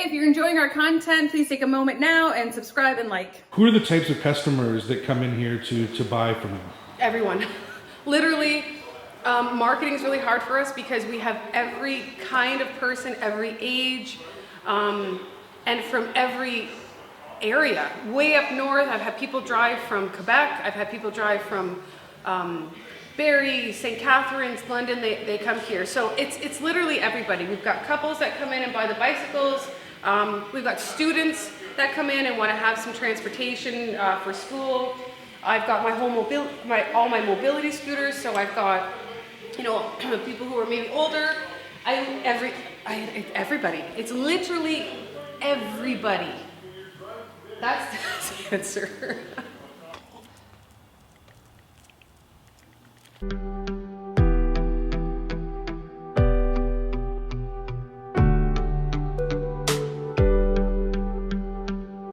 Hey, if you're enjoying our content, please take a moment now and subscribe and like. Who are the types of customers that come in here to buy from you? Everyone. Literally, marketing is really hard for us because we have every kind of person, every age, and from every area. Way up north, I've had people drive from Quebec, I've had people drive from Barrie, St. Catharines, London, they come here. So it's literally everybody. We've got couples that come in and buy the bicycles. We've got students that come in and want to have some transportation for school. I've got my whole all my mobility scooters. So I've got, you know, people who are maybe older. Everybody. It's literally everybody. That's the answer.